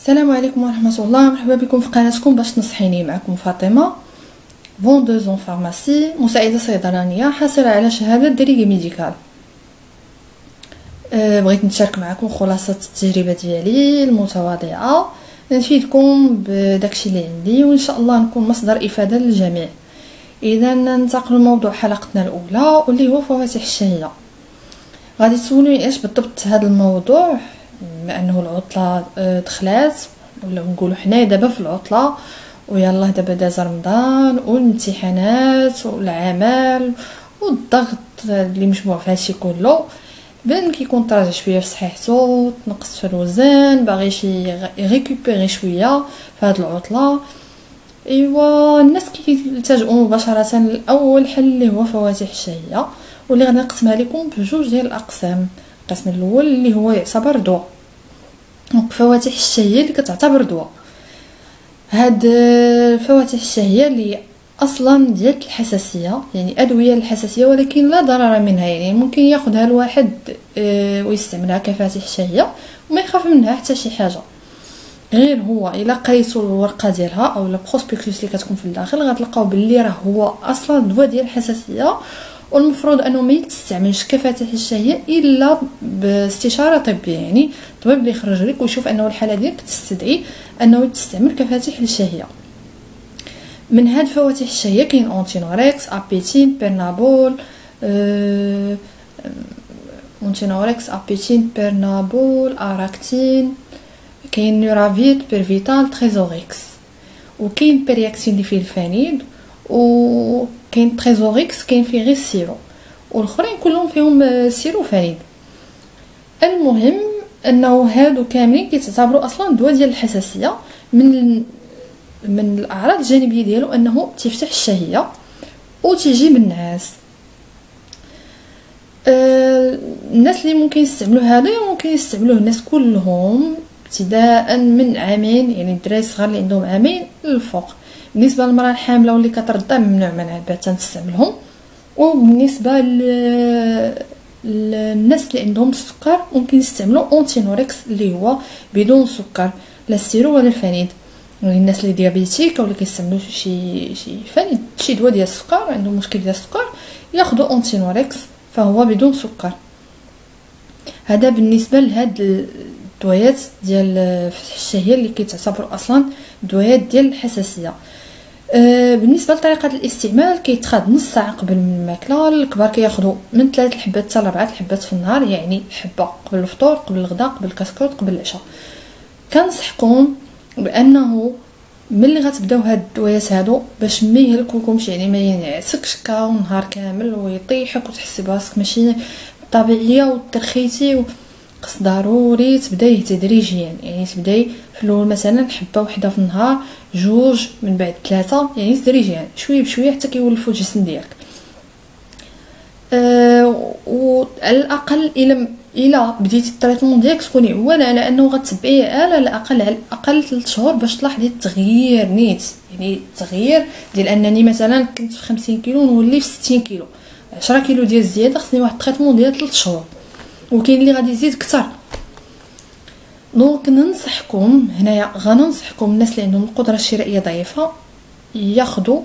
السلام عليكم ورحمه الله. مرحبا بكم في قناتكم باش تنصحيني. معكم فاطمه، فوندوزون فارماسي، مساعده صيدلانيه حاصله على شهاده ديليغي ميديكال. بغيت نشارك معكم خلاصه التجربه ديالي المتواضعه، نفيدكم بداكشي اللي عندي وان شاء الله نكون مصدر افاده للجميع. اذا ننتقل لموضوع حلقتنا الاولى واللي هو فواتح الشهيه. غادي تسولوني ايش بالضبط هذا الموضوع، بما انه العطله دخلات، ولا نقولوا حنايا دابا في العطله، ويلا دابا داز رمضان والامتحانات والعمل والضغط اللي مجموع في هادشي كله. بان كيكون تراجع شويه في صحيحته، تنقص في الوزن، باغي شي ريكوبيري شويه في هاد العطله. ايوا الناس كيلتجؤوا مباشره لاول حل اللي هو فواتح الشهيه، واللي غادي نقسمها لكم بجوج ديال الاقسام. القسم الاول اللي هو يعتبر دواء، دونك فواتح الشهيه اللي كتعتبر دواء. هاد فواتح الشهيه اللي اصلا ديال الحساسيه، يعني ادويه للحساسيه ولكن لا ضرر منها، يعني ممكن ياخذها الواحد ويستعملها كفاتح شهيه وما يخاف منها حتى شي حاجه. غير هو الا قريتوا الورقه ديالها او البروسبكتوس اللي كتكون في الداخل غتلقاو باللي راه هو اصلا دواء ديال الحساسيه، والمفروض انه ما يتستعملش كفاتح الشهيه الا باستشاره طبيه، يعني الطبيب اللي يخرج لك ويشوف انه الحاله ديالك تستدعي انه تستعمل كفاتح للشهيه. من هاد فواتح الشهيه كاين اونتينوريكس، ابيتين، بيرنابول، اونتينوريكس، ابيتين، بيرنابول، اراكتين، كاين نورافيت، بيرفيتال، تريزوريكس، وكاين بيرياكسين اللي فيه الفانيد، وكاين تريزوريكس كاين فيه غير السيرو، والاخرين كلهم فيهم سيرو فانيد. المهم انه هادو كاملين كيتعتبروا اصلا دواء ديال الحساسيه. من الاعراض الجانبيه ديالو انه تفتح الشهيه وتيجي بالنعاس. الناس اللي ممكن يستعملوا هذا ممكن يستعملوه الناس كلهم ابتداء من عامين، يعني الدراري الصغار اللي عندهم عامين للفوق. بالنسبه للمراه الحامله واللي كترضع ممنوع منها البتة تستعملهم. وبالنسبه للناس اللي عندهم السكر ممكن يستعملوا اونتينوريكس اللي هو بدون سكر، لا السيرو ولا الفانيد. يعني الناس اللي ديابيتيك ولا كيستعملوا شي فانيد، شي دواء ديال السكر، عندهم مشكل ديال السكر، ياخذوا اونتينوريكس فهو بدون سكر. هذا بالنسبه لهاد الدويات ديال فتح الشهيه اللي كيتعتبروا اصلا دويات ديال الحساسيه. بالنسبه لطريقه الاستعمال كيتخاد نص ساعه قبل الماكله. الكبار كياخذوا من 3 حبات حتى 4 حبات في النهار، يعني حبه قبل الفطور، قبل الغداء، قبل الكسكروت، قبل العشاء. كنصحكم بانه ملي غتبداو هاد الدويات هادو باش ما يهلكوكمش، يعني ما ينعسكش كاو نهار كامل ويطيحك وتحسي براسك ماشي طبيعيه وترخيتي. خص ضروري تبداي تدريجيا، يعني تبداي في الاول مثلا حبه وحده في النهار، جوج، من بعد 3، يعني تدريجيا شويه بشويه حتى كيولفوا الجسم ديالك. وعلى الاقل الا بديتي التريتمون ديالك تكوني عوانه على انه غتبعيه على الاقل 3 شهور باش تلاحظي التغيير نيت، يعني التغيير ديال انني مثلا كنت في 50 كيلو نولي في 60 كيلو، 10 كيلو ديال الزياده، خصني واحد التريتمون ديال 3 شهور، وكاين اللي غادي يزيد اكثر. دونك ننصحكم هنايا، غننصحكم الناس اللي عندهم القدره الشرائيه ضعيفه ياخذوا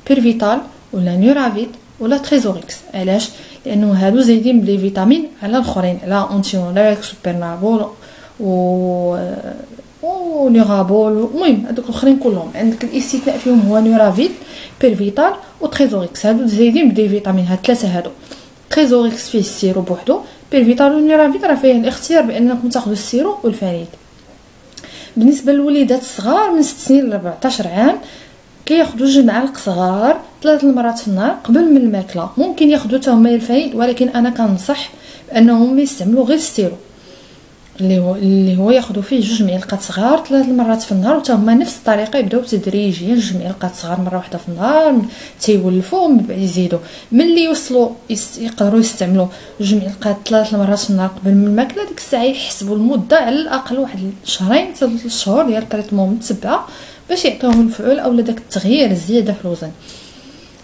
بيرفيتال ولا نورافيت ولا تريزوريكس. علاش؟ لانه هادو زايدين بلي فيتامين على الاخرين، على اونتينوريكس وبيرنابول و نورابول. المهم هادوك الاخرين كلهم عندك الاستثناء فيهم هو نورافيت، بيرفيتال وتريزوريكس. هادو زايدين بلي فيتامين، هاد 3 هادو. تريزوريكس فيه السيرو بوحدو، بيرفيتال ونورافيت راه فيه الاختيار بانكم تاخذوا السيرو والفانيد. بالنسبه للوليدات الصغار من 6 سنين ل 14 عام كياخذوا 2 معالق صغار 3 المرات في النهار قبل من الماكله. ممكن ياخذوا حتى هما الفانيد، ولكن انا كنصح بانهم يستعملوا غير السيرو اللي هو ياخذوا فيه 2 معالق صغار 3 المرات في النهار، وتا هما نفس الطريقه يبداو تدريجيا 2 معالق صغار مره واحده في النهار، تيولفوا من بعد يزيدوا ملي يوصلوا يقدروا يستعملوا 2 معالق 3 مرات في النهار قبل من الماكله. ديك الساعه يحسبوا المده على الاقل واحد 2 حتى 3 شهور ديال التريتمون متبعه باش يعطيوهم الفعول اولا داك التغيير الزياده في الوزن.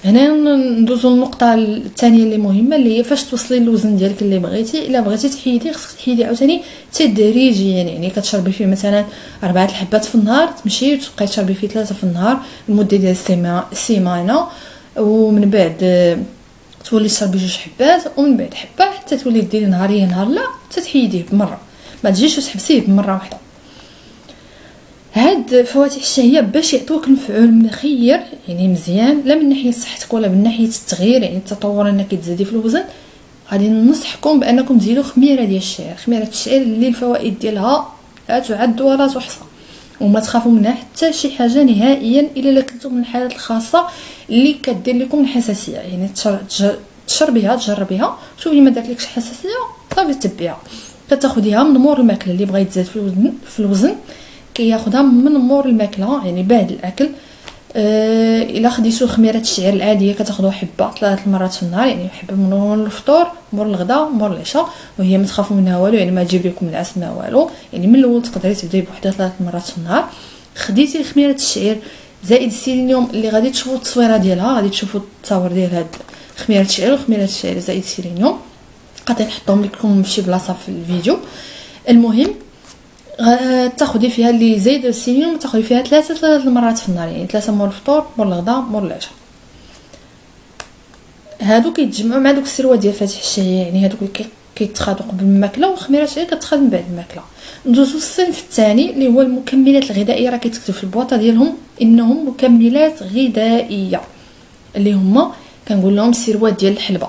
هنا ندوزو للنقطه الثانيه اللي مهمه، اللي هي فاش توصلي الوزن ديالك اللي بغيتي. الا بغيتي تحيدي خصك تحيدي عاوتاني تدريجيا، يعني كتشربي فيه مثلا 4 الحبات في النهار، تمشي وتبقاي تشربي فيه 3 في النهار لمده ديال السيمانه، ومن بعد تولي تشربي 2 حبات، ومن بعد حبه حتى تولي ديري نهاريه نهار لا تتحيديه بمره، ما تجيش وتحبسيه بمره واحده. هاد فواتح الشهيه باش يعطوك المفعول مخير يعني مزيان، لا من ناحيه صحتك ولا من ناحيه التغيير يعني التطور انك تزيدي في الوزن، غادي ننصحكم بانكم تزيدوا خميره ديال الشعير. خميره الشعير اللي الفوائد ديالها لا تعد ولا تحصى، وما تخافوا منها حتى شي حاجه نهائيا الا كنتو من الحالات الخاصه اللي كدير لكم الحساسيه. يعني تشربيها تجربيها، شوفي ما دارت لكش حساسيه صافي تبعيها. كتاخديها من مور الماكله، اللي بغا يتزاد في الوزن كياخدها من مور الماكله يعني بعد الاكل. الا خديتو خميره الشعير العاديه كتاخدوا حبه 3 مرات في النهار، يعني حبه من الفطور مور الغداء مور العشاء، وهي ما تخافوا منها والو، يعني ما تجيب لكم العسل ما والو، يعني من الاول تقدري تبداي بوحده 3 مرات في النهار. خديتي خميره الشعير زائد السيلينيوم اللي غادي تشوفوا التصويره ديالها، غادي تشوفوا التصاور ديال هاد خميره الشعير وخميره الشعير زائد السيلينيوم، غادي نحطهم لكم فشي بلاصه في الفيديو. المهم تاخدي فيها اللي زايد السيلينيوم، تاخدي فيها 3 المرات في النهار، يعني 3 مور الفطور مور الغداء مور العشاء. هادو كيتجمعوا مع دوك السروات ديال فاتح الشهيه، يعني هادوك كيتخادوا قبل الماكله، وخميره الشعير كتخاد من بعد الماكله. ندوزو للصنف الثاني اللي هو المكملات الغذائيه. راه كيتكتب في البواطه ديالهم انهم مكملات غذائيه، اللي هما كنقول لهم السروات ديال الحلبه.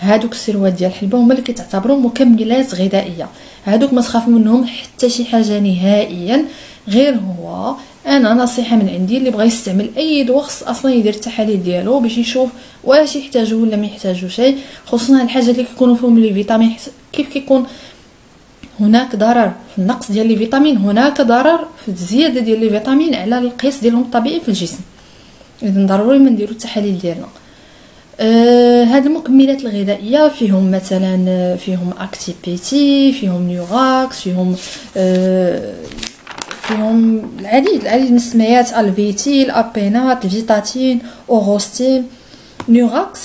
هادوك السروات ديال الحلبه هما اللي كيتعتبروا مكملات غذائيه. هادوك ما تخافوا منهم حتى شي حاجه نهائيا، غير هو انا نصيحه من عندي اللي بغى يستعمل اي دوخس اصلا يدير التحاليل ديالو باش يشوف واش يحتاجو ولا ما يحتاجو شيء، خصوصا الحاجات اللي كيكونوا فيهم لي فيتامين. كيف كيكون هناك ضرر في النقص ديال لي فيتامين، هناك ضرر في الزياده ديال لي فيتامين على القياس ديالهم الطبيعي في الجسم. اذا ضروري ما نديرو التحاليل ديالنا. هاد المكملات الغذائيه فيهم مثلا فيهم اكتيبيتي، فيهم نيوراكس، فيهم العديد من السميات، الفيتيل، ابينات، فيتاتين، اوغوستين. نيوراكس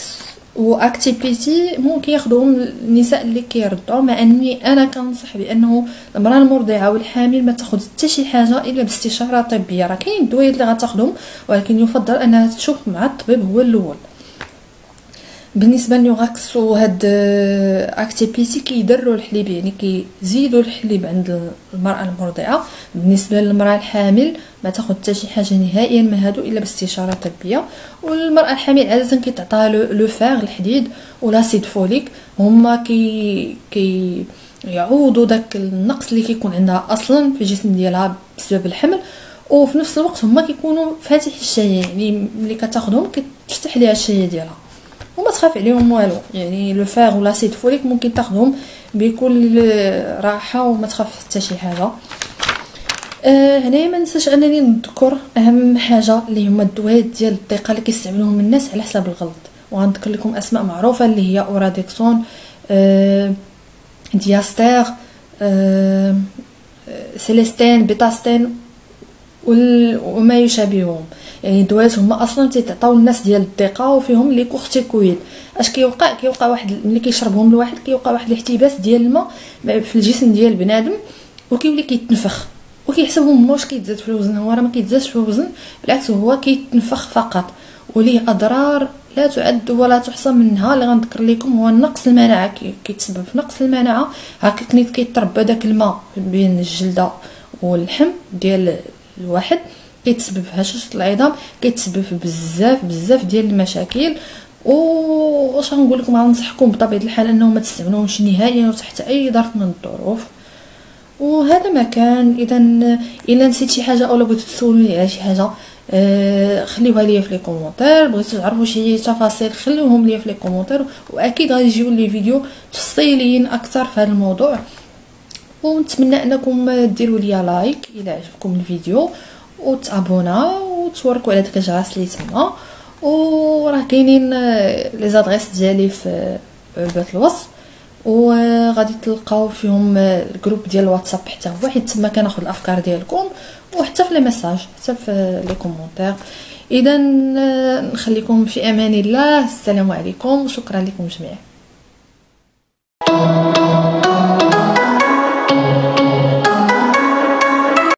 واكتيبيتي ممكن ياخذوهم النساء اللي كيرضعوا، مع اني انا كنصح بانه المراه المرضعه والحامل ما تاخذ حتى شي حاجه الا باستشاره طبيه. راه كاين الدويات اللي غتاخذهم، ولكن يفضل انها تشوف مع الطبيب هو الاول. بالنسبه لنيوراكس وهاد اكتيبيتي كيدروا الحليب، يعني كيزيدوا الحليب عند المراه المرضعه. بالنسبه للمراه الحامل ما تاخذ حتى شي حاجه نهائيا من هادو الا باستشاره طبيه. والمراه الحامل عاده كيتعطى لو فيغ الحديد ولاسيد فوليك، هما كي يعوضوا داك النقص اللي كيكون عندها اصلا في الجسم ديالها بسبب الحمل، وفي نفس الوقت هما كيكونوا فاتح الشهيه، يعني ملي كتاخذهم كتفتح ليها الشهيه ديالها وما تخاف عليهم والو. يعني لو فيغ ولا سيد فوليك ممكن تاخذهم بكل راحه وما تخاف حتى شي حاجه. هنايا ما ننساش انني نذكر اهم حاجه اللي هما الدويات ديال الضيقه اللي كيستعملوهم الناس على حساب الغلط، وغنذكر لكم اسماء معروفه اللي هي اوراديكسون، دياستير، سيليستين، بيتاستين وما يشابههم. يعني دوات هما اصلا تيتعطاو الناس ديال الضيقه وفيهم لي كورتيكويد. اش كيوقع واحد ملي كيشربهم الواحد كيوقع واحد الاحتباس ديال الماء في الجسم ديال بنادم، وكيولي كيتنفخ وكيحسبهم واش كيتزاد في الوزن. هو راه ما كيتزادش في الوزن، بالعكس هو كيتنفخ فقط، وليه اضرار لا تعد ولا تحصى. منها اللي غنذكر لكم هو نقص المناعه، كيتسبب في نقص المناعه. هكا كيتربى داك الماء بين الجلده واللحم ديال الواحد، كيتسبب في هشاشه العظام، كيتسبب في بزاف ديال المشاكل. واش غنقول لكم، غنصحكم بطبيعه الحال انه ما تستعملوهمش نهائيا وتحت اي ظرف من الظروف. وهذا ما كان. اذا الا نسيت شي حاجه اولا بغيتو تسولوني على شي حاجه خليوها ليا في لي كومونتير. بغيتو تعرفوا شي تفاصيل خليوهم ليا في لي كومونتير، واكيد غادي يجيو لي فيديو تفصيليين اكثر في هذا الموضوع. ونتمنى انكم ديروا لي لايك الى عجبكم الفيديو، وتابونا وتوركوا على داك الجرس اللي تما. وراه كاينين لي زادريس ديالي في علبه الوصف، وغادي تلقاو فيهم الجروب ديال الواتساب حتى هو، حيت تما كناخذ الافكار ديالكم، وحتى في لي ميساج حتى في لي كومونتير. اذا نخليكم في امان الله. السلام عليكم وشكرا لكم جميعا.